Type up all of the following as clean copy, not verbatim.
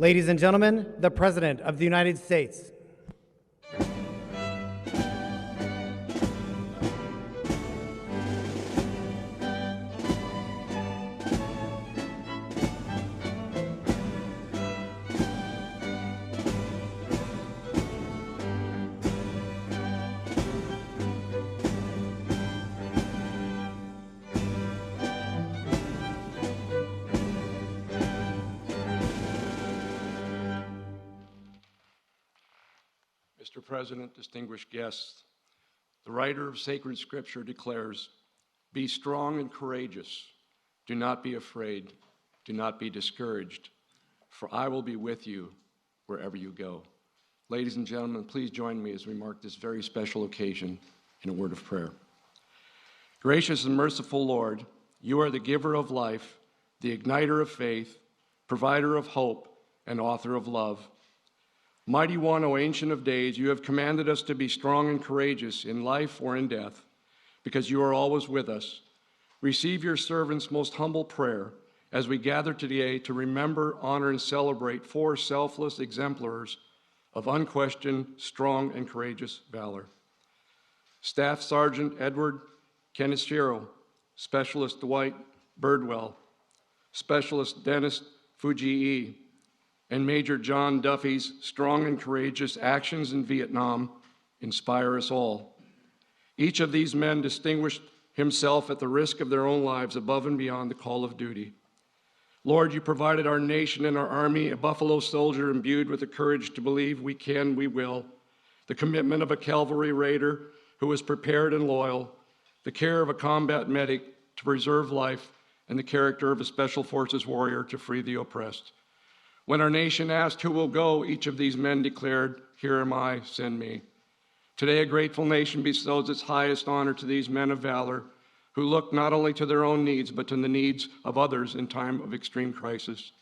Ladies and gentlemen, the President of the United States. Mr. President, distinguished guests, the writer of sacred scripture declares, "Be strong and courageous. Do not be afraid. Do not be discouraged, for I will be with you wherever you go." Ladies and gentlemen, please join me as we mark this very special occasion in a word of prayer. Gracious and merciful Lord, you are the giver of life, the igniter of faith, provider of hope, and author of love. Mighty One, O Ancient of Days, you have commanded us to be strong and courageous in life or in death, because you are always with us. Receive your servant's most humble prayer as we gather today to remember, honor, and celebrate four selfless exemplars of unquestioned, strong, and courageous valor. Staff Sergeant Edward Kaneshiro, Specialist Dwight Birdwell, Specialist Dennis Fujii, and Major John Duffy's strong and courageous actions in Vietnam inspire us all. Each of these men distinguished himself at the risk of their own lives above and beyond the call of duty. Lord, you provided our nation and our army a buffalo soldier imbued with the courage to believe we can, we will, the commitment of a cavalry raider who was prepared and loyal, the care of a combat medic to preserve life, and the character of a special forces warrior to free the oppressed. When our nation asked who will go, each of these men declared, "Here am I, send me." Today, a grateful nation bestows its highest honor to these men of valor who look not only to their own needs, but to the needs of others in time of extreme crisis.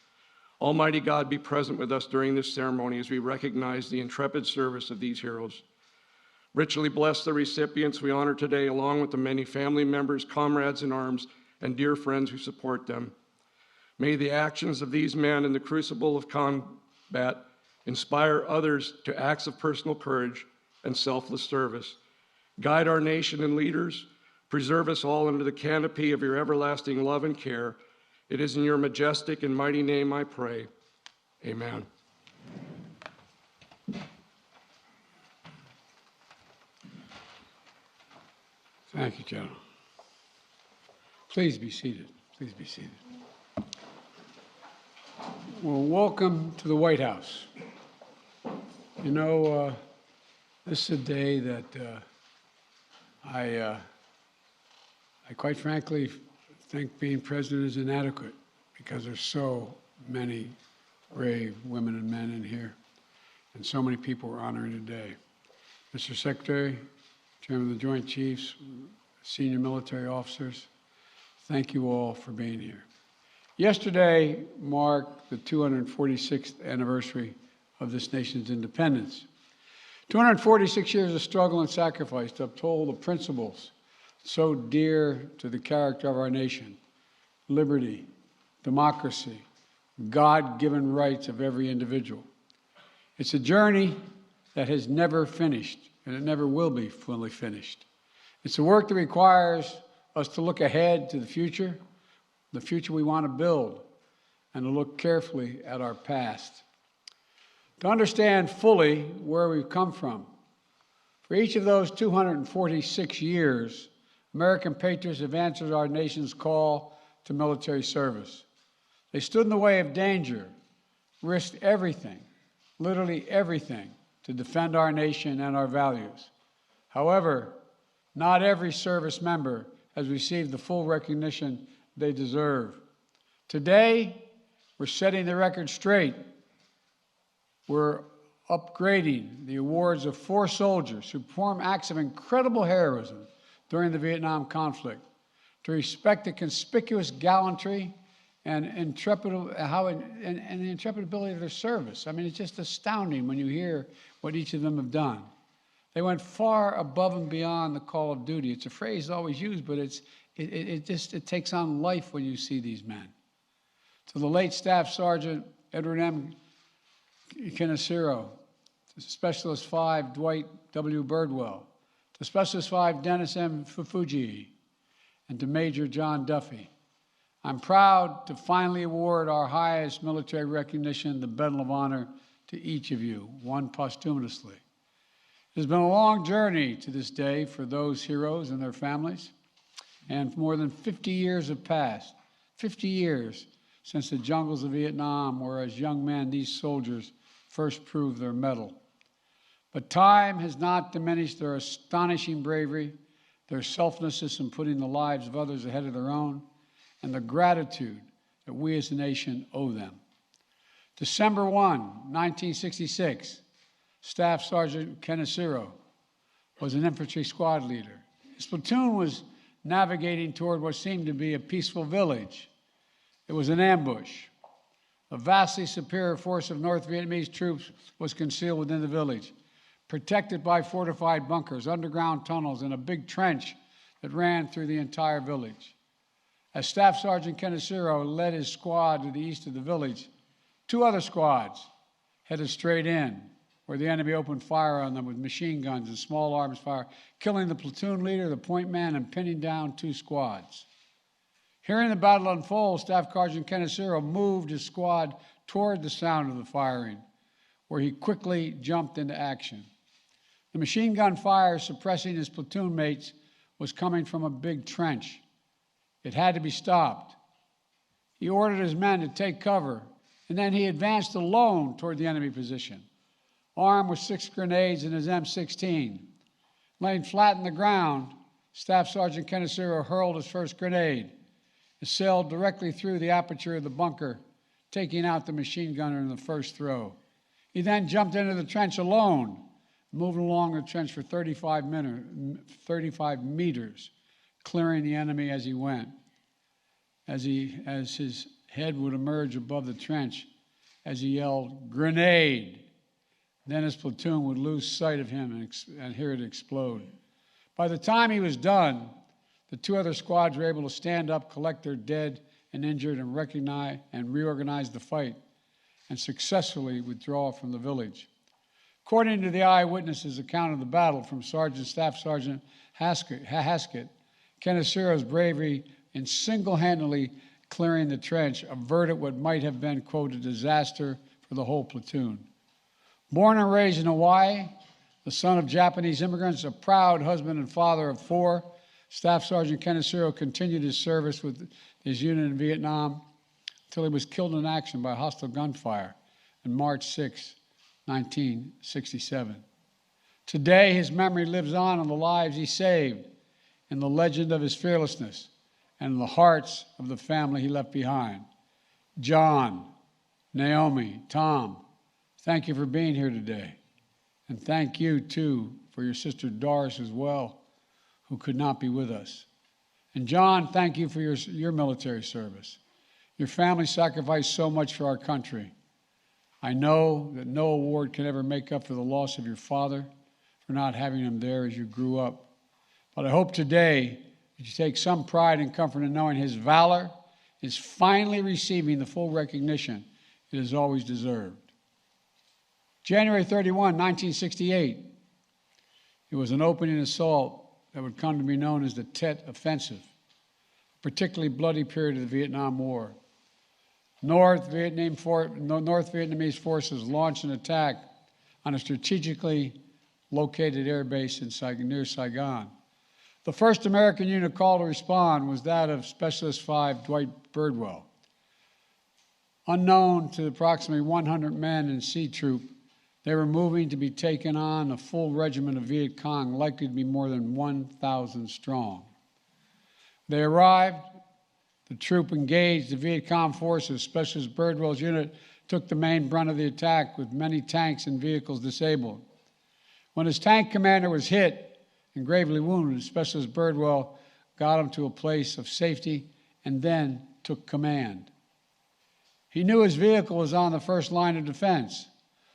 Almighty God, be present with us during this ceremony as we recognize the intrepid service of these heroes. Richly bless the recipients we honor today, along with the many family members, comrades in arms, and dear friends who support them. May the actions of these men in the crucible of combat inspire others to acts of personal courage and selfless service. Guide our nation and leaders. Preserve us all under the canopy of your everlasting love and care. It is in your majestic and mighty name I pray. Amen. Thank you, General. Please be seated. Please be seated. Well, welcome to the White House. You know, this is a day that I quite frankly think being president is inadequate because there's so many brave women and men in here, and so many people we're honoring today. Mr. Secretary, Chairman of the Joint Chiefs, senior military officers, thank you all for being here. Yesterday marked the 246th anniversary of this nation's independence. 246 years of struggle and sacrifice to uphold the principles so dear to the character of our nation: liberty, democracy, God-given rights of every individual. It's a journey that has never finished, and it never will be fully finished. It's a work that requires us to look ahead to the future we want to build, and to look carefully at our past, to understand fully where we've come from. For each of those 246 years, American patriots have answered our nation's call to military service. They stood in the way of danger, risked everything, literally everything, to defend our nation and our values. However, not every service member has received the full recognition they deserve. Today, we're setting the record straight. We're upgrading the awards of 4 soldiers who performed acts of incredible heroism during the Vietnam conflict, to respect the conspicuous gallantry and the intrepid ability of their service. I mean, it's just astounding when you hear what each of them have done. They went far above and beyond the call of duty. It's a phrase always used, but it takes on life when you see these men. To the late Staff Sergeant Edward M. Kaneshiro, to Specialist 5, Dwight W. Birdwell, to Specialist 5, Dennis M. Fujii, and to Major John Duffy. I'm proud to finally award our highest military recognition, the Medal of Honor, to each of you, one posthumously. It has been a long journey to this day for those heroes and their families, and more than 50 years have passed, 50 years since the jungles of Vietnam, where as young men these soldiers first proved their mettle. But time has not diminished their astonishing bravery, their selflessness in putting the lives of others ahead of their own, and the gratitude that we as a nation owe them. December 1, 1966, Staff Sergeant Kaneshiro was an infantry squad leader. His platoon was navigating toward what seemed to be a peaceful village. It was an ambush. A vastly superior force of North Vietnamese troops was concealed within the village, protected by fortified bunkers, underground tunnels, and a big trench that ran through the entire village. As Staff Sergeant Kaneshiro led his squad to the east of the village, two other squads headed straight in, where the enemy opened fire on them with machine guns and small arms fire, killing the platoon leader, the point man, and pinning down two squads. Hearing the battle unfold, Staff Sergeant Kaneshiro moved his squad toward the sound of the firing, where he quickly jumped into action. The machine gun fire suppressing his platoon mates was coming from a big trench. It had to be stopped. He ordered his men to take cover, and then he advanced alone toward the enemy position, armed with 6 grenades and his M16. Laying flat on the ground, Staff Sergeant Kaneshiro hurled his first grenade. It sailed directly through the aperture of the bunker, taking out the machine gunner in the first throw. He then jumped into the trench alone, moving along the trench for 35 meters, clearing the enemy as he went. As his head would emerge above the trench, as he yelled, "Grenade!" Then his platoon would lose sight of him and hear it explode. By the time he was done, the two other squads were able to stand up, collect their dead and injured, and recognize and reorganize the fight, and successfully withdraw from the village. According to the eyewitnesses' account of the battle from Staff Sergeant Haskett, Kaneshiro's bravery in single-handedly clearing the trench averted what might have been, quote, a disaster for the whole platoon. Born and raised in Hawaii, the son of Japanese immigrants, a proud husband and father of 4, Staff Sergeant Kaneshiro continued his service with his unit in Vietnam until he was killed in action by hostile gunfire on March 6, 1967. Today, his memory lives on in the lives he saved, in the legend of his fearlessness, and in the hearts of the family he left behind. John, Naomi, Tom, thank you for being here today. And thank you, too, for your sister Doris as well, who could not be with us. And John, thank you for your military service. Your family sacrificed so much for our country. I know that no award can ever make up for the loss of your father, for not having him there as you grew up. But I hope today that you take some pride and comfort in knowing his valor is finally receiving the full recognition it has always deserved. January 31, 1968, it was an opening assault that would come to be known as the Tet Offensive, a particularly bloody period of the Vietnam War. North Vietnamese forces launched an attack on a strategically located air base near Saigon. The first American unit called to respond was that of Specialist 5, Dwight Birdwell. Unknown to approximately 100 men in C Troop, they were moving to be taken on a full regiment of Viet Cong, likely to be more than 1,000 strong. They arrived, the troop engaged the Viet Cong forces. Specialist Birdwell's unit took the main brunt of the attack with many tanks and vehicles disabled. When his tank commander was hit and gravely wounded, Specialist Birdwell got him to a place of safety and then took command. He knew his vehicle was on the first line of defense,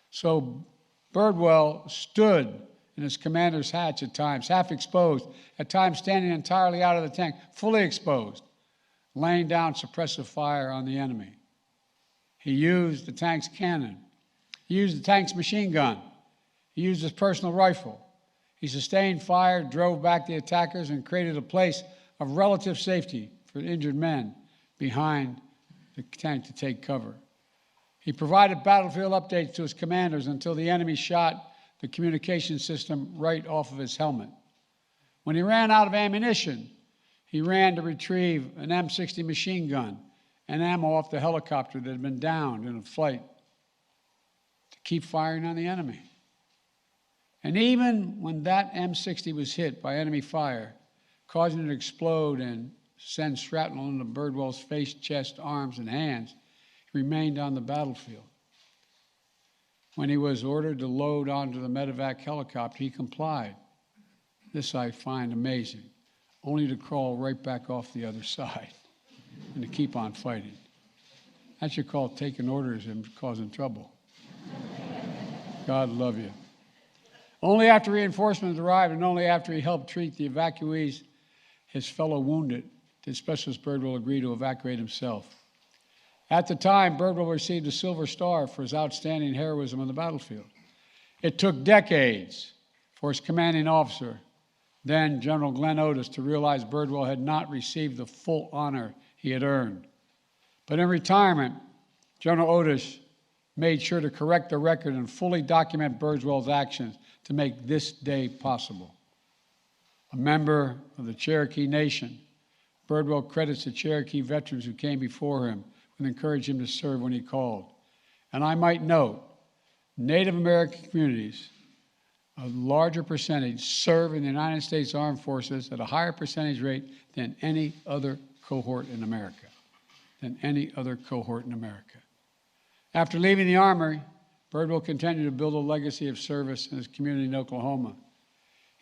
so Birdwell stood in his commander's hatch at times, half exposed, at times standing entirely out of the tank, fully exposed, laying down suppressive fire on the enemy. He used the tank's cannon He used the tank's machine gun. He used his personal rifle. He sustained fire, drove back the attackers, and created a place of relative safety for injured men behind the tank to take cover. He provided battlefield updates to his commanders until the enemy shot the communication system right off of his helmet. When he ran out of ammunition, he ran to retrieve an M60 machine gun and ammo off the helicopter that had been downed in a flight to keep firing on the enemy. And even when that M60 was hit by enemy fire, causing it to explode and send shrapnel into Birdwell's face, chest, arms, and hands, he remained on the battlefield. When he was ordered to load onto the medevac helicopter, he complied. This I find amazing, only to crawl right back off the other side and to keep on fighting. That's what you call taking orders and causing trouble. God love you. Only after reinforcements arrived and only after he helped treat the evacuees, his fellow wounded, did Specialist Birdwell agree to evacuate himself. At the time, Birdwell received a Silver Star for his outstanding heroism on the battlefield. It took decades for his commanding officer, then General Glenn Otis, to realize Birdwell had not received the full honor he had earned. But in retirement, General Otis made sure to correct the record and fully document Birdwell's actions to make this day possible. A member of the Cherokee Nation, Birdwell credits the Cherokee veterans who came before him and encouraged him to serve when he called. And I might note, Native American communities, a larger percentage, serve in the United States Armed Forces at a higher percentage rate than any other cohort in America. After leaving the Army, Birdwell continued to build a legacy of service in his community in Oklahoma.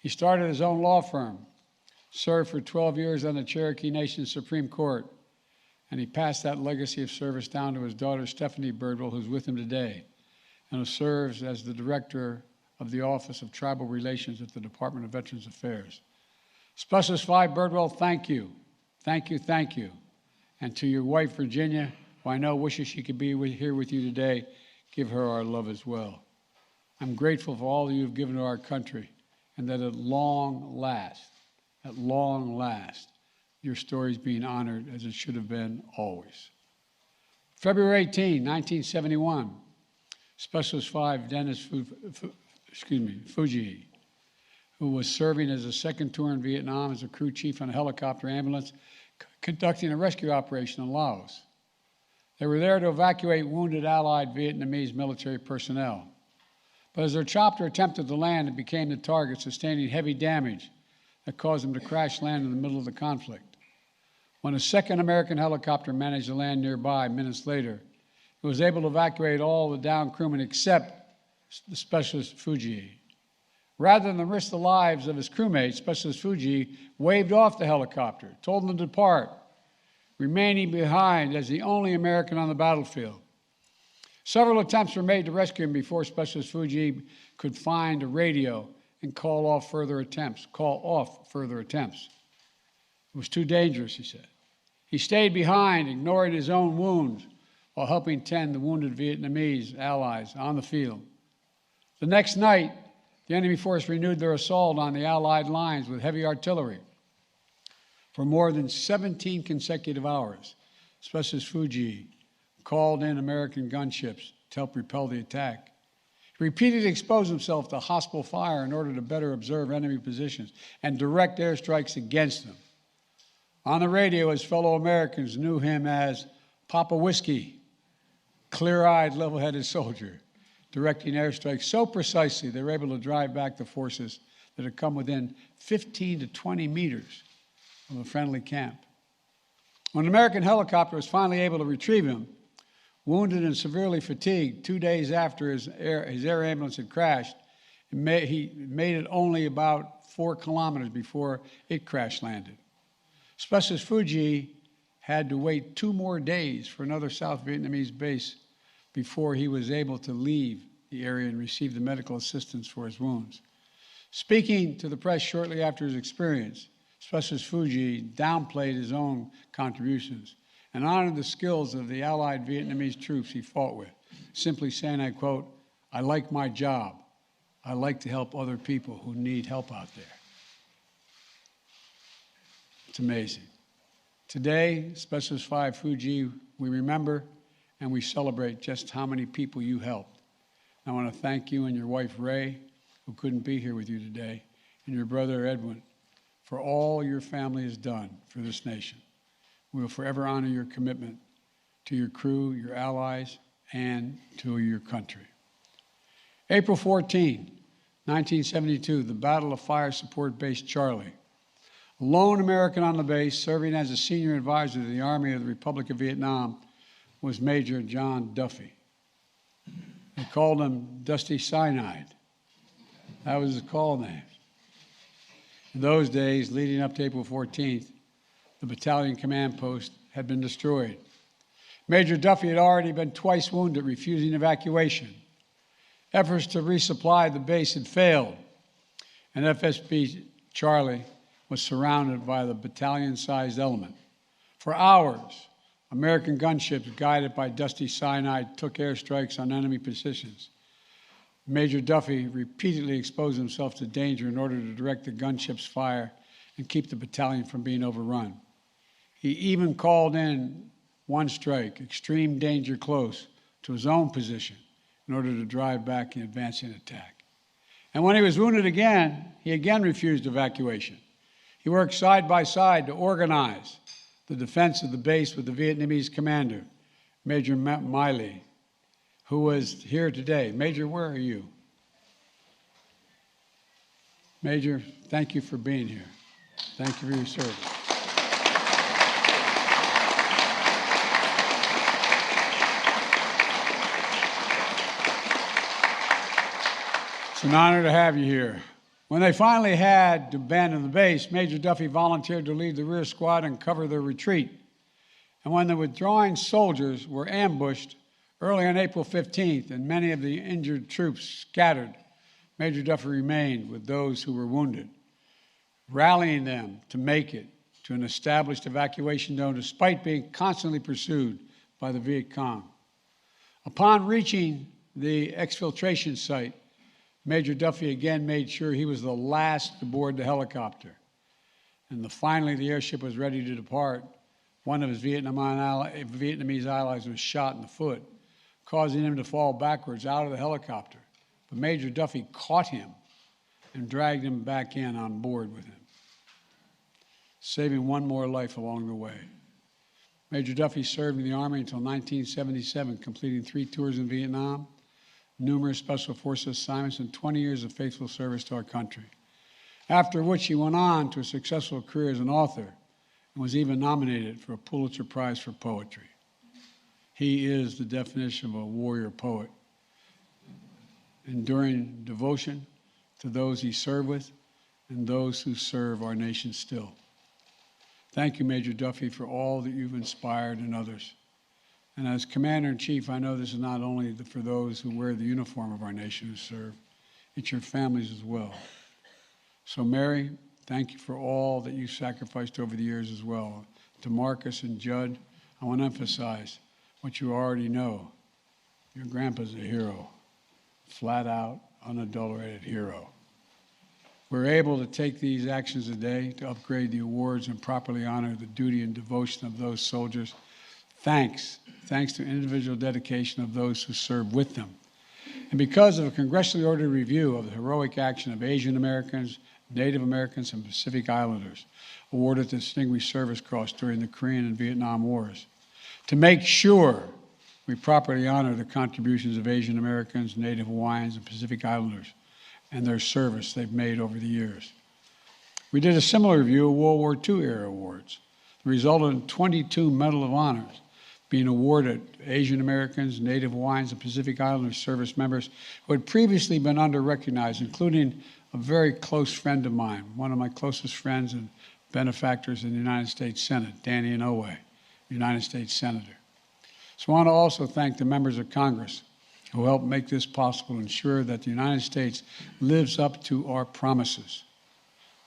He started his own law firm, served for 12 years on the Cherokee Nation Supreme Court, and he passed that legacy of service down to his daughter, Stephanie Birdwell, who's with him today, and who serves as the director of the Office of Tribal Relations at the Department of Veterans Affairs. Specialist Dwight Birdwell, thank you. Thank you, thank you. And to your wife, Virginia, who I know wishes she could be here with you today, give her our love as well. I'm grateful for all that you've given to our country, and that at long last, your story is being honored as it should have been always. February 18, 1971, Specialist 5 Dennis Fujii, who was serving as a second tour in Vietnam as a crew chief on a helicopter ambulance, conducting a rescue operation in Laos. They were there to evacuate wounded Allied Vietnamese military personnel. But as their chopper attempted to land, it became the target, sustaining heavy damage that caused them to crash land in the middle of the conflict. When a second American helicopter managed to land nearby minutes later, it was able to evacuate all the downed crewmen except the Specialist Fujii. Rather than risk the lives of his crewmates, Specialist Fujii waved off the helicopter, told them to depart, remaining behind as the only American on the battlefield. Several attempts were made to rescue him before Specialist Fujii could find a radio and call off further attempts. It was too dangerous, he said. He stayed behind, ignoring his own wounds, while helping tend the wounded Vietnamese allies on the field. The next night, the enemy force renewed their assault on the Allied lines with heavy artillery. For more than 17 consecutive hours, Specialist Fujii called in American gunships to help repel the attack. He repeatedly exposed himself to hostile fire in order to better observe enemy positions and direct airstrikes against them. On the radio, his fellow Americans knew him as Papa Whiskey, clear-eyed, level-headed soldier, directing airstrikes so precisely they were able to drive back the forces that had come within 15 to 20 meters of a friendly camp. When an American helicopter was finally able to retrieve him, wounded and severely fatigued, 2 days after his air ambulance had crashed, he made it only about 4 kilometers before it crash landed. Specialist Fujii had to wait 2 more days for another South Vietnamese base before he was able to leave the area and receive the medical assistance for his wounds. Speaking to the press shortly after his experience, Specialist Fujii downplayed his own contributions and honored the skills of the Allied Vietnamese troops he fought with, simply saying, I quote, I like my job. I like to help other people who need help out there. It's amazing. Today, Specialist 5 Fujii, we remember and we celebrate just how many people you helped. I want to thank you and your wife, Ray, who couldn't be here with you today, and your brother, Edwin, for all your family has done for this nation. We will forever honor your commitment to your crew, your allies, and to your country. April 14, 1972, the Battle of Fire Support Base Charlie. A lone American on the base, serving as a senior advisor to the Army of the Republic of Vietnam, was Major John Duffy. They called him Dusty Cyanide. That was his call name. In those days, leading up to April 14th, the battalion command post had been destroyed. Major Duffy had already been twice wounded, refusing evacuation. Efforts to resupply the base had failed, and FSB Charlie was surrounded by the battalion-sized element. For hours, American gunships guided by Dusty Cyanide took airstrikes on enemy positions. Major Duffy repeatedly exposed himself to danger in order to direct the gunship's fire and keep the battalion from being overrun. He even called in one strike, extreme danger close, to his own position in order to drive back the advancing attack. And when he was wounded again, he again refused evacuation. He worked side by side to organize the defense of the base with the Vietnamese commander, Major Miley, who was here today. Major, where are you? Major, thank you for being here. Thank you for your service. It's an honor to have you here. When they finally had to abandon the base, Major Duffy volunteered to lead the rear squad and cover their retreat. And when the withdrawing soldiers were ambushed early on April 15th and many of the injured troops scattered, Major Duffy remained with those who were wounded, rallying them to make it to an established evacuation zone despite being constantly pursued by the Viet Cong. Upon reaching the exfiltration site, Major Duffy again made sure he was the last to board the helicopter. And finally, the airship was ready to depart. One of his Vietnamese allies was shot in the foot, causing him to fall backwards out of the helicopter. But Major Duffy caught him and dragged him back in on board with him, saving one more life along the way. Major Duffy served in the Army until 1977, completing 3 tours in Vietnam, numerous Special Forces assignments, and 20 years of faithful service to our country. After which he went on to a successful career as an author and was even nominated for a Pulitzer Prize for Poetry. He is the definition of a warrior poet, enduring devotion to those he served with and those who serve our nation still. Thank you, Major Duffy, for all that you've inspired in others. And as Commander-in-Chief, I know this is not only for those who wear the uniform of our nation who serve, it's your families as well. So Mary, thank you for all that you sacrificed over the years as well. To Marcus and Judd, I want to emphasize what you already know. Your grandpa's a hero, flat out, unadulterated hero. We're able to take these actions today to upgrade the awards and properly honor the duty and devotion of those soldiers. Thanks to individual dedication of those who serve with them. And because of a congressionally ordered review of the heroic action of Asian Americans, Native Americans, and Pacific Islanders, awarded the Distinguished Service Cross during the Korean and Vietnam Wars, to make sure we properly honor the contributions of Asian Americans, Native Hawaiians, and Pacific Islanders, and their service they've made over the years. We did a similar review of World War II era awards. The result in 22 Medal of Honors being awarded Asian Americans, Native Hawaiians, and Pacific Islander service members who had previously been under-recognized, including a very close friend of mine, one of my closest friends and benefactors in the United States Senate, Danny Inouye, United States Senator. So I want to also thank the members of Congress who helped make this possible, ensure that the United States lives up to our promises,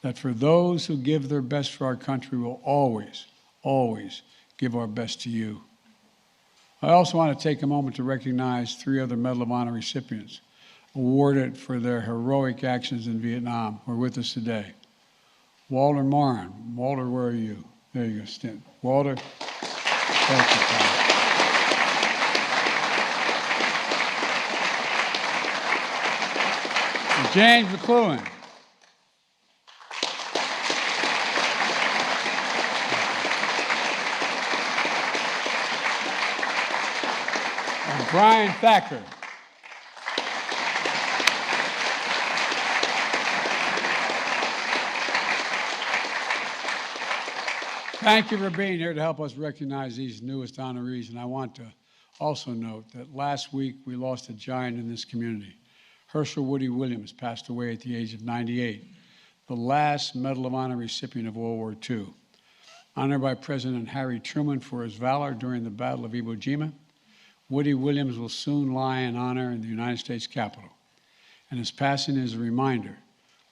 that for those who give their best for our country, we'll always, always give our best to you. I also want to take a moment to recognize 3 other Medal of Honor recipients. awarded for their heroic actions in Vietnam, who are with us today. Walter Morin. Walter, where are you? There you go. Walter, thank you, Tom. And James McLuhan. And Brian Thacker. Thank you for being here to help us recognize these newest honorees. And I want to also note that last week we lost a giant in this community. Herschel Woody Williams passed away at the age of 98, the last Medal of Honor recipient of World War II. Honored by President Harry Truman for his valor during the Battle of Iwo Jima, Woody Williams will soon lie in honor in the United States Capitol. And his passing is a reminder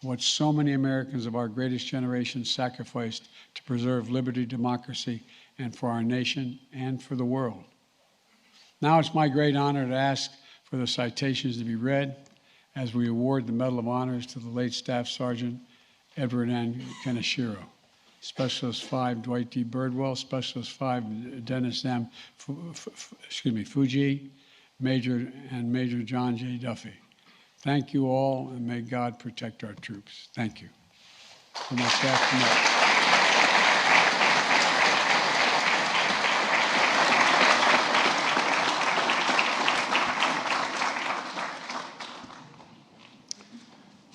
of what so many Americans of our greatest generation sacrificed to preserve liberty, democracy, and for our nation and for the world. Now it's my great honor to ask for the citations to be read as we award the Medal of Honors to the late Staff Sergeant Edward N. Kaneshiro, Specialist 5 Dwight D. Birdwell, Specialist 5 Dennis M. Fujii, Major John J. Duffy. Thank you all, and may God protect our troops. Thank you. For my staff tonight.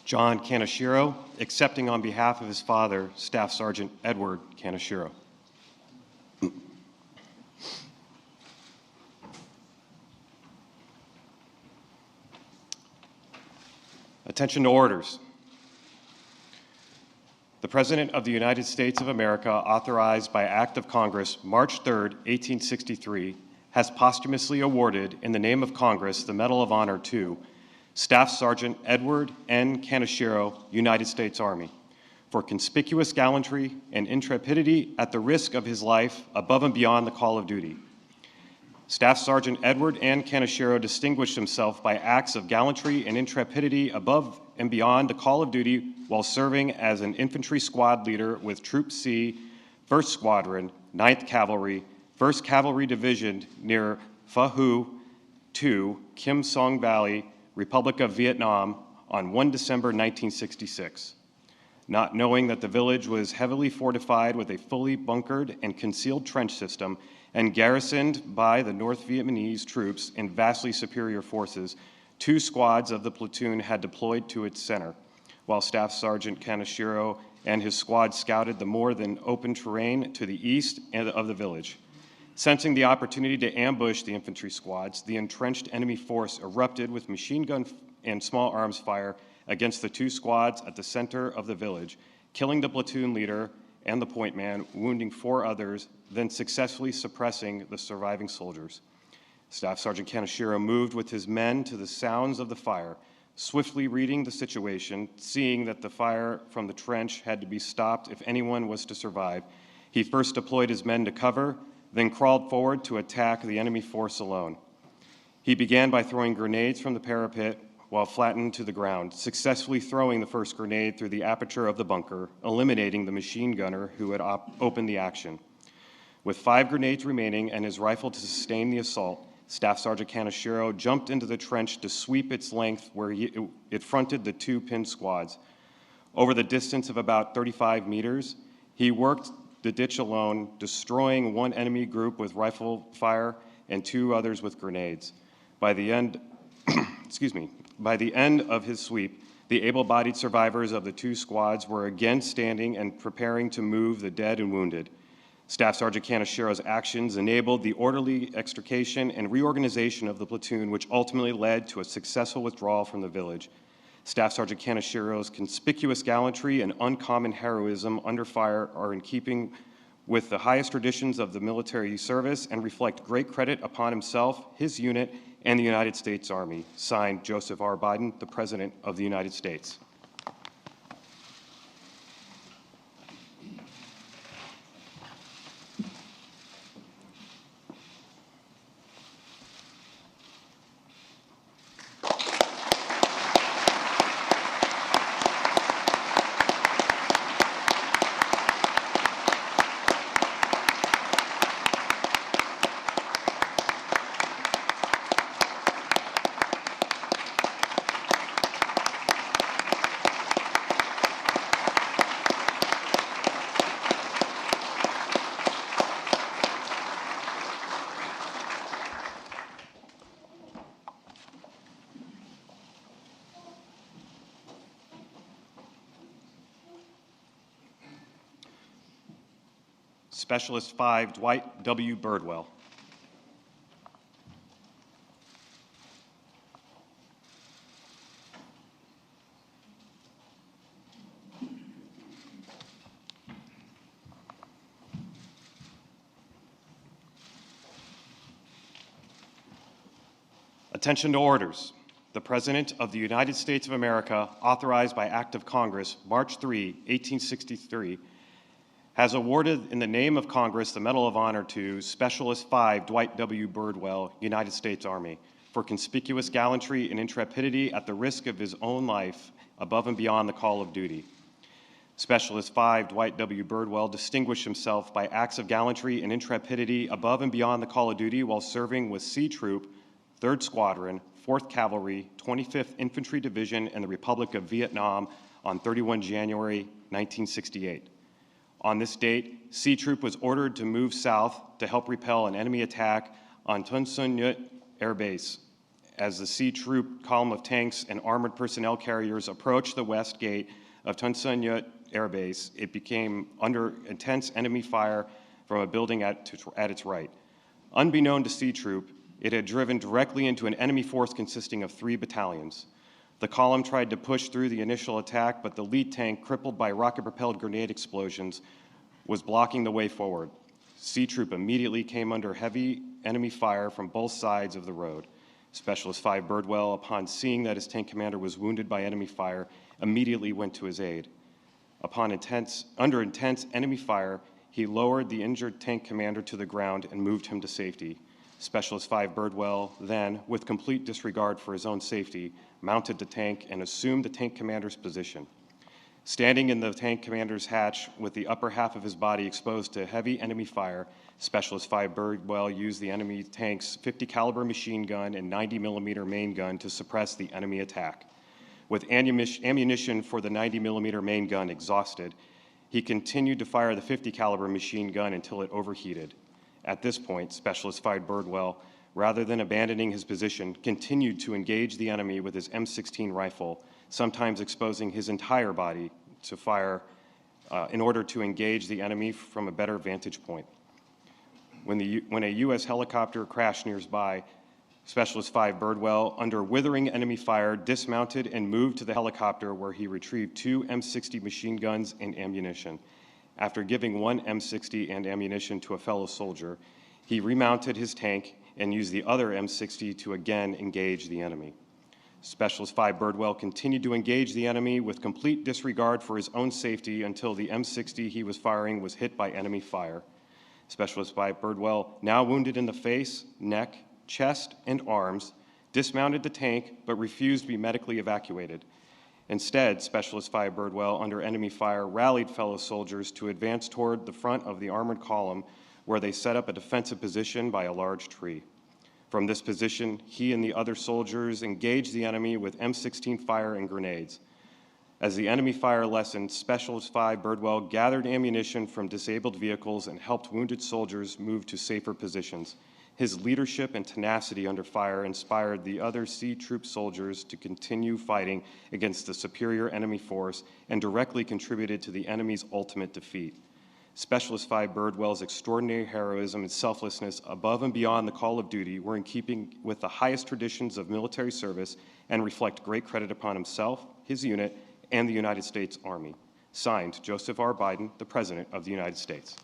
John Kaneshiro, accepting on behalf of his father, Staff Sergeant Edward Kaneshiro. Attention to orders. The President of the United States of America, authorized by Act of Congress, March 3, 1863, has posthumously awarded, in the name of Congress, the Medal of Honor to Staff Sergeant Edward N. Kaneshiro, United States Army, for conspicuous gallantry and intrepidity at the risk of his life above and beyond the call of duty. Staff Sergeant Edward N. Kaneshiro distinguished himself by acts of gallantry and intrepidity above and beyond the call of duty while serving as an infantry squad leader with Troop C, 1st Squadron, 9th Cavalry, 1st Cavalry Division near Pha Hu 2, Kim Song Valley, Republic of Vietnam, on 1 December 1966. Not knowing that the village was heavily fortified with a fully bunkered and concealed trench system and garrisoned by the North Vietnamese troops in vastly superior forces, 2 squads of the platoon had deployed to its center, while Staff Sergeant Kaneshiro and his squad scouted the more than open terrain to the east of the village. Sensing the opportunity to ambush the infantry squads, the entrenched enemy force erupted with machine gun and small arms fire against the 2 squads at the center of the village, killing the platoon leader and the point man, wounding 4 others, then successfully suppressing the surviving soldiers. Staff Sergeant Kaneshiro moved with his men to the sounds of the fire, swiftly reading the situation, seeing that the fire from the trench had to be stopped if anyone was to survive. He first deployed his men to cover, then crawled forward to attack the enemy force alone. He began by throwing grenades from the parapet while flattened to the ground, successfully throwing the first grenade through the aperture of the bunker, eliminating the machine gunner who had opened the action. With 5 grenades remaining and his rifle to sustain the assault, Staff Sergeant Kaneshiro jumped into the trench to sweep its length where it fronted the 2 pinned squads. Over the distance of about 35 meters, he worked the ditch alone, destroying 1 enemy group with rifle fire and 2 others with grenades. By the end, by the end of his sweep, the able-bodied survivors of the 2 squads were again standing and preparing to move the dead and wounded. Staff Sergeant Kaneshiro's actions enabled the orderly extrication and reorganization of the platoon, which ultimately led to a successful withdrawal from the village. Staff Sergeant Kaneshiro's conspicuous gallantry and uncommon heroism under fire are in keeping with the highest traditions of the military service and reflect great credit upon himself, his unit, and the United States Army. Signed, Joseph R. Biden, the President of the United States. Specialist 5, Dwight W. Birdwell. Attention to orders. The President of the United States of America, authorized by Act of Congress, March 3, 1863, has awarded in the name of Congress the Medal of Honor to Specialist 5 Dwight W. Birdwell, United States Army, for conspicuous gallantry and intrepidity at the risk of his own life above and beyond the call of duty. Specialist 5 Dwight W. Birdwell distinguished himself by acts of gallantry and intrepidity above and beyond the call of duty while serving with C Troop, 3rd Squadron, 4th Cavalry, 25th Infantry Division in the Republic of Vietnam on 31 January 1968. On this date, C Troop was ordered to move south to help repel an enemy attack on Ton Son Nhut Air Base. As the C Troop column of tanks and armored personnel carriers approached the west gate of Ton Son Nhut Air Base, it became under intense enemy fire from a building at its right. Unbeknown to C Troop, it had driven directly into an enemy force consisting of 3 battalions. The column tried to push through the initial attack, but the lead tank, crippled by rocket-propelled grenade explosions, was blocking the way forward. C Troop immediately came under heavy enemy fire from both sides of the road. Specialist 5 Birdwell, upon seeing that his tank commander was wounded by enemy fire, immediately went to his aid. Under intense enemy fire, he lowered the injured tank commander to the ground and moved him to safety. Specialist 5 Birdwell then, with complete disregard for his own safety, mounted the tank and assumed the tank commander's position. Standing in the tank commander's hatch with the upper half of his body exposed to heavy enemy fire, Specialist 5 Birdwell used the enemy tank's 50 caliber machine gun and 90 millimeter main gun to suppress the enemy attack. With ammunition for the 90 millimeter main gun exhausted, he continued to fire the 50 caliber machine gun until it overheated. At this point, Specialist 5 Birdwell, rather than abandoning his position, continued to engage the enemy with his M16 rifle, sometimes exposing his entire body to fire in order to engage the enemy from a better vantage point. When a U.S. helicopter crashed nearby, Specialist 5 Birdwell, under withering enemy fire, dismounted and moved to the helicopter where he retrieved 2 M60 machine guns and ammunition. After giving 1 M60 and ammunition to a fellow soldier, he remounted his tank and used the other M60 to again engage the enemy. Specialist 5 Birdwell continued to engage the enemy with complete disregard for his own safety until the M60 he was firing was hit by enemy fire. Specialist 5 Birdwell, now wounded in the face, neck, chest, and arms, dismounted the tank but refused to be medically evacuated. Instead, Specialist 5 Birdwell, under enemy fire, rallied fellow soldiers to advance toward the front of the armored column, where they set up a defensive position by a large tree. From this position, he and the other soldiers engaged the enemy with M16 fire and grenades. As the enemy fire lessened, Specialist 5 Birdwell gathered ammunition from disabled vehicles and helped wounded soldiers move to safer positions. His leadership and tenacity under fire inspired the other C Troop soldiers to continue fighting against the superior enemy force and directly contributed to the enemy's ultimate defeat. Specialist 5 Birdwell's extraordinary heroism and selflessness above and beyond the call of duty were in keeping with the highest traditions of military service and reflect great credit upon himself, his unit, and the United States Army. Signed, Joseph R. Biden, the President of the United States.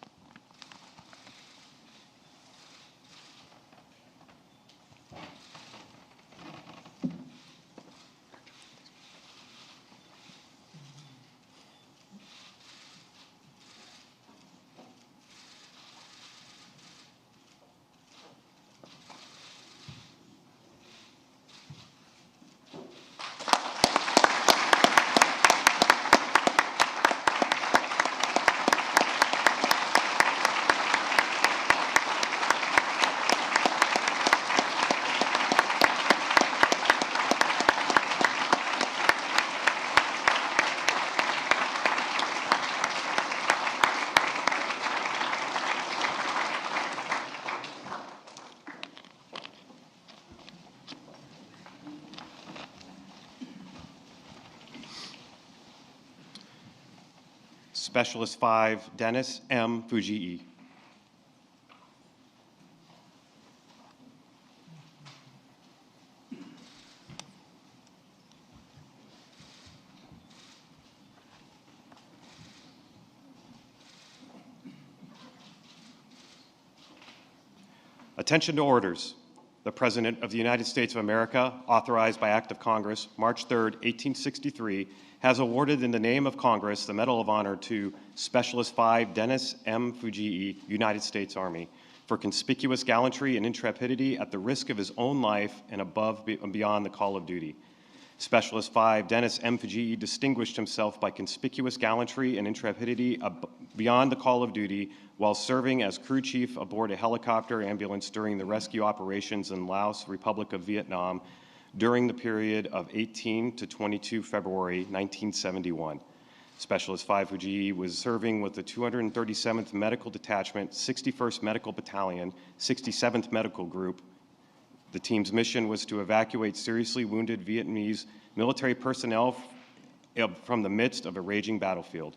Specialist 5, Dennis M. Fujii. Attention to orders. The President of the United States of America, authorized by Act of Congress, March 3, 1863, has awarded in the name of Congress the Medal of Honor to Specialist 5 Dennis M. Fujii, United States Army, for conspicuous gallantry and intrepidity at the risk of his own life and above and beyond the call of duty. Specialist 5 Dennis M. Fujii distinguished himself by conspicuous gallantry and intrepidity beyond the call of duty while serving as crew chief aboard a helicopter ambulance during the rescue operations in Laos, Republic of Vietnam, during the period of 18 to 22 February 1971. Specialist 5 Fujii was serving with the 237th Medical Detachment, 61st Medical Battalion, 67th Medical Group. The team's mission was to evacuate seriously wounded Vietnamese military personnel from the midst of a raging battlefield.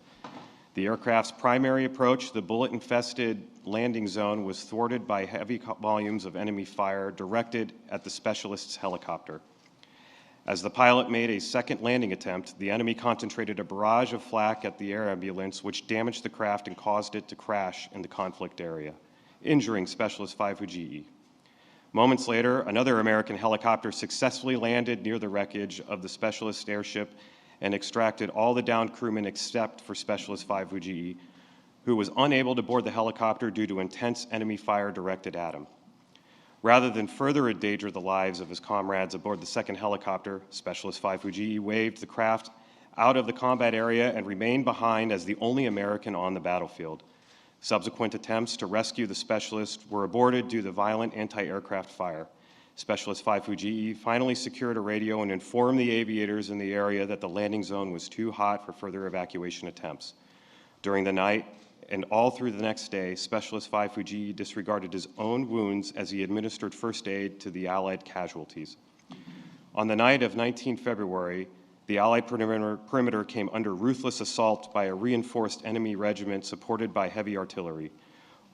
The aircraft's primary approach, the bullet-infested landing zone, was thwarted by heavy volumes of enemy fire directed at the specialist's helicopter. As the pilot made a second landing attempt, the enemy concentrated a barrage of flak at the air ambulance, which damaged the craft and caused it to crash in the conflict area, injuring Specialist 5 Fujii. Moments later, another American helicopter successfully landed near the wreckage of the specialist airship and extracted all the downed crewmen except for Specialist 5 Fujii, who was unable to board the helicopter due to intense enemy fire directed at him. Rather than further endanger the lives of his comrades aboard the second helicopter, Specialist 5 Fujii waved the craft out of the combat area and remained behind as the only American on the battlefield. Subsequent attempts to rescue the specialist were aborted due to violent anti-aircraft fire. Specialist 5 Fujii finally secured a radio and informed the aviators in the area that the landing zone was too hot for further evacuation attempts. During the night and all through the next day, Specialist 5 Fujii disregarded his own wounds as he administered first aid to the Allied casualties. On the night of 19 February, the Allied perimeter came under ruthless assault by a reinforced enemy regiment supported by heavy artillery.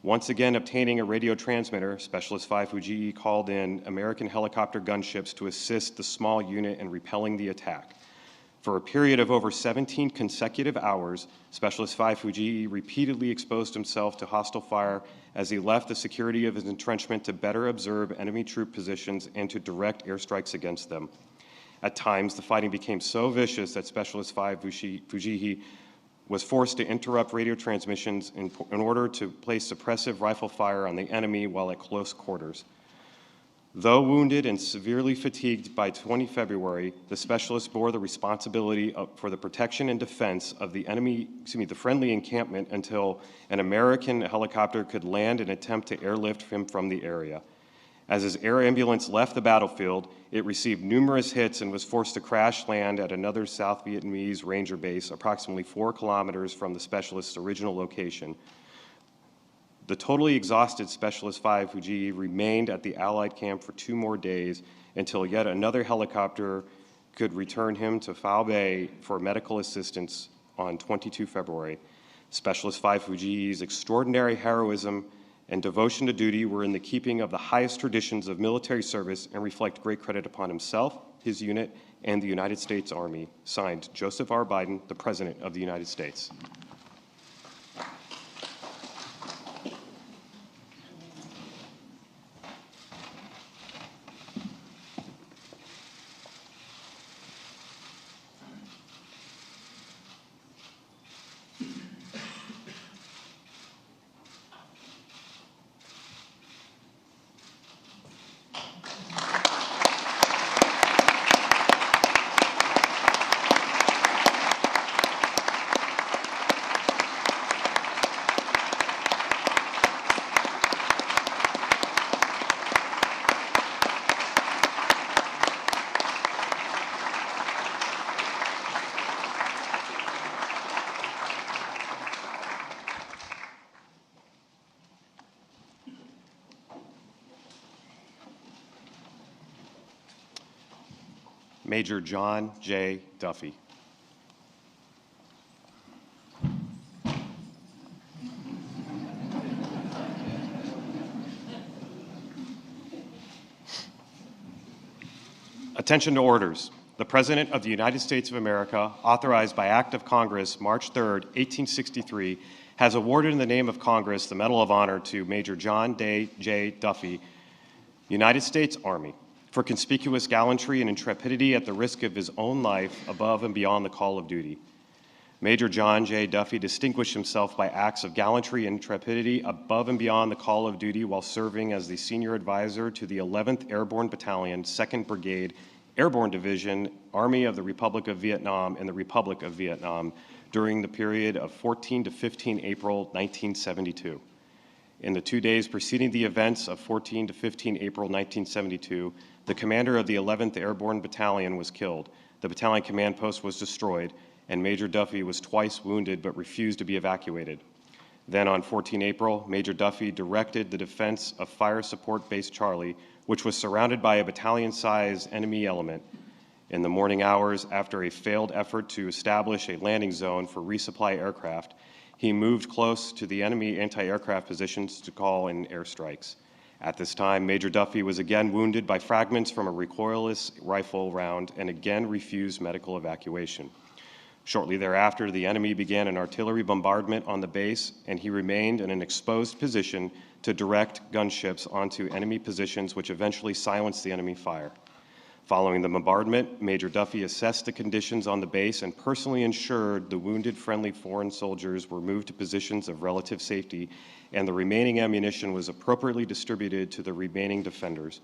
Once again obtaining a radio transmitter, Specialist 5 Fujii called in American helicopter gunships to assist the small unit in repelling the attack. For a period of over 17 consecutive hours, Specialist 5 Fujii repeatedly exposed himself to hostile fire as he left the security of his entrenchment to better observe enemy troop positions and to direct airstrikes against them. At times, the fighting became so vicious that Specialist 5 Fujii was forced to interrupt radio transmissions in order to place suppressive rifle fire on the enemy while at close quarters. Though wounded and severely fatigued by 20 February, the specialist bore the responsibility for the protection and defense of the friendly encampment until an American helicopter could land and attempt to airlift him from the area. As his air ambulance left the battlefield, it received numerous hits and was forced to crash land at another South Vietnamese Ranger base approximately 4 kilometers from the specialist's original location. The totally exhausted Specialist 5 Fujii remained at the Allied camp for 2 more days until yet another helicopter could return him to Phao Bay for medical assistance on 22 February. Specialist 5 Fujii's extraordinary heroism and devotion to duty were in the keeping of the highest traditions of military service and reflect great credit upon himself, his unit, and the United States Army. Signed, Joseph R. Biden, the President of the United States. Major John J. Duffy. Attention to orders. The President of the United States of America, authorized by Act of Congress, March 3, 1863, has awarded in the name of Congress the Medal of Honor to Major John J. Duffy, United States Army, for conspicuous gallantry and intrepidity at the risk of his own life above and beyond the call of duty. Major John J. Duffy distinguished himself by acts of gallantry and intrepidity above and beyond the call of duty while serving as the senior advisor to the 11th Airborne Battalion, 2nd Brigade, Airborne Division, Army of the Republic of Vietnam, and the Republic of Vietnam during the period of 14 to 15 April 1972. In the 2 days preceding the events of 14 to 15 April 1972, the commander of the 11th Airborne Battalion was killed, the battalion command post was destroyed, and Major Duffy was twice wounded but refused to be evacuated. Then on 14 April, Major Duffy directed the defense of Fire Support Base Charlie, which was surrounded by a battalion-sized enemy element. In the morning hours, after a failed effort to establish a landing zone for resupply aircraft, he moved close to the enemy anti-aircraft positions to call in airstrikes. At this time, Major Duffy was again wounded by fragments from a recoilless rifle round and again refused medical evacuation. Shortly thereafter, the enemy began an artillery bombardment on the base, and he remained in an exposed position to direct gunships onto enemy positions, which eventually silenced the enemy fire. Following the bombardment, Major Duffy assessed the conditions on the base and personally ensured the wounded friendly foreign soldiers were moved to positions of relative safety, and the remaining ammunition was appropriately distributed to the remaining defenders.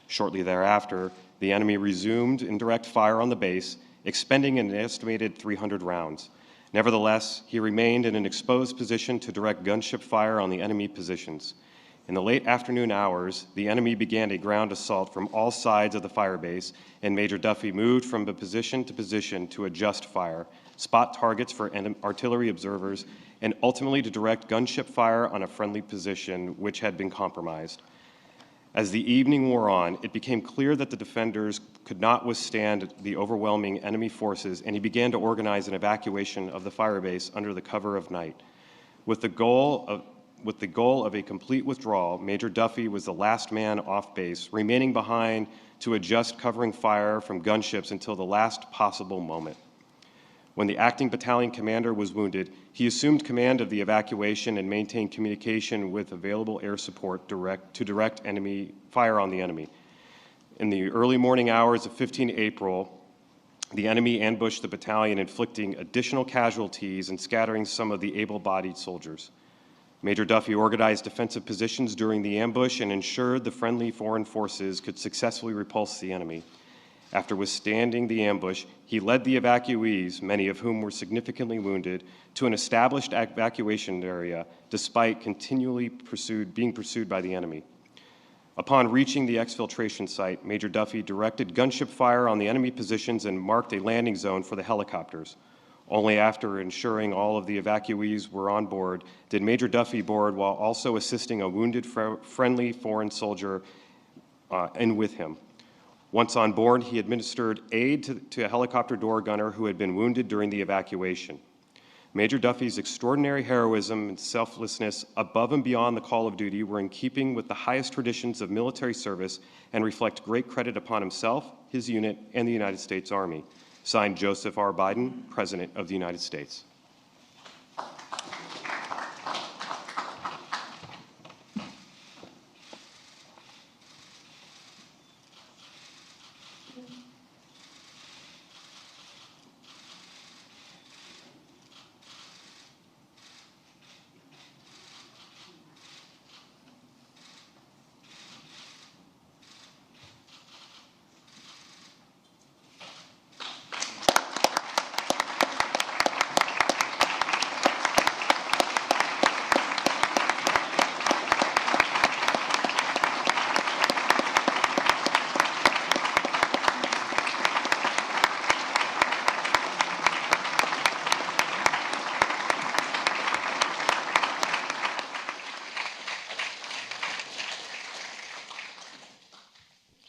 Shortly thereafter, the enemy resumed indirect fire on the base, expending an estimated 300 rounds. Nevertheless, he remained in an exposed position to direct gunship fire on the enemy positions. In the late afternoon hours, the enemy began a ground assault from all sides of the fire base, and Major Duffy moved from position to adjust fire, spot targets for artillery observers, and ultimately to direct gunship fire on a friendly position which had been compromised. As the evening wore on, it became clear that the defenders could not withstand the overwhelming enemy forces, and he began to organize an evacuation of the fire base under the cover of night. With the goal of a complete withdrawal, Major Duffy was the last man off base, remaining behind to adjust covering fire from gunships until the last possible moment. When the acting battalion commander was wounded, he assumed command of the evacuation and maintained communication with available air support to direct enemy fire on the enemy. In the early morning hours of 15 April, the enemy ambushed the battalion, inflicting additional casualties and scattering some of the able-bodied soldiers. Major Duffy organized defensive positions during the ambush and ensured the friendly foreign forces could successfully repulse the enemy. After withstanding the ambush, he led the evacuees, many of whom were significantly wounded, to an established evacuation area, despite continually being pursued by the enemy. Upon reaching the exfiltration site, Major Duffy directed gunship fire on the enemy positions and marked a landing zone for the helicopters. Only after ensuring all of the evacuees were on board did Major Duffy board while also assisting a wounded friendly foreign soldier in with him. Once on board, he administered aid to a helicopter door gunner who had been wounded during the evacuation. Major Duffy's extraordinary heroism and selflessness above and beyond the call of duty were in keeping with the highest traditions of military service and reflect great credit upon himself, his unit, and the United States Army. Signed, Joseph R. Biden, President of the United States.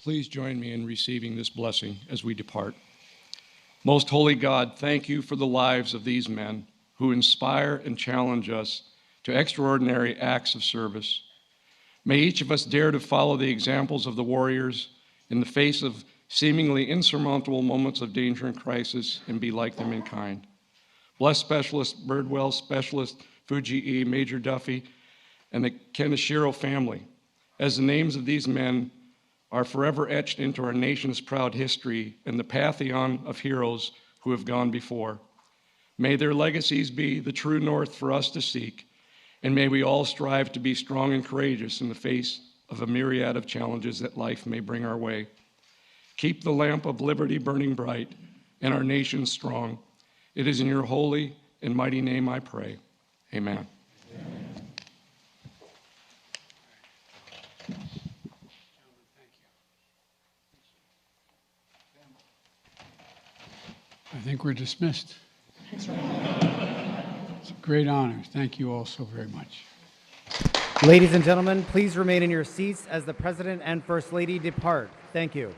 Please join me in receiving this blessing as we depart. Most holy God, thank you for the lives of these men who inspire and challenge us to extraordinary acts of service. May each of us dare to follow the examples of the warriors in the face of seemingly insurmountable moments of danger and crisis and be like them in kind. Bless Specialist Birdwell, Specialist Fujii, Major Duffy, and the Kaneshiro family, as the names of these men are forever etched into our nation's proud history and the pantheon of heroes who have gone before. May their legacies be the true north for us to seek, and may we all strive to be strong and courageous in the face of a myriad of challenges that life may bring our way. Keep the lamp of liberty burning bright and our nation strong. It is in your holy and mighty name I pray. Amen. I think we're dismissed. It's a great honor. Thank you all so very much. Ladies and gentlemen, please remain in your seats as the President and First Lady depart. Thank you.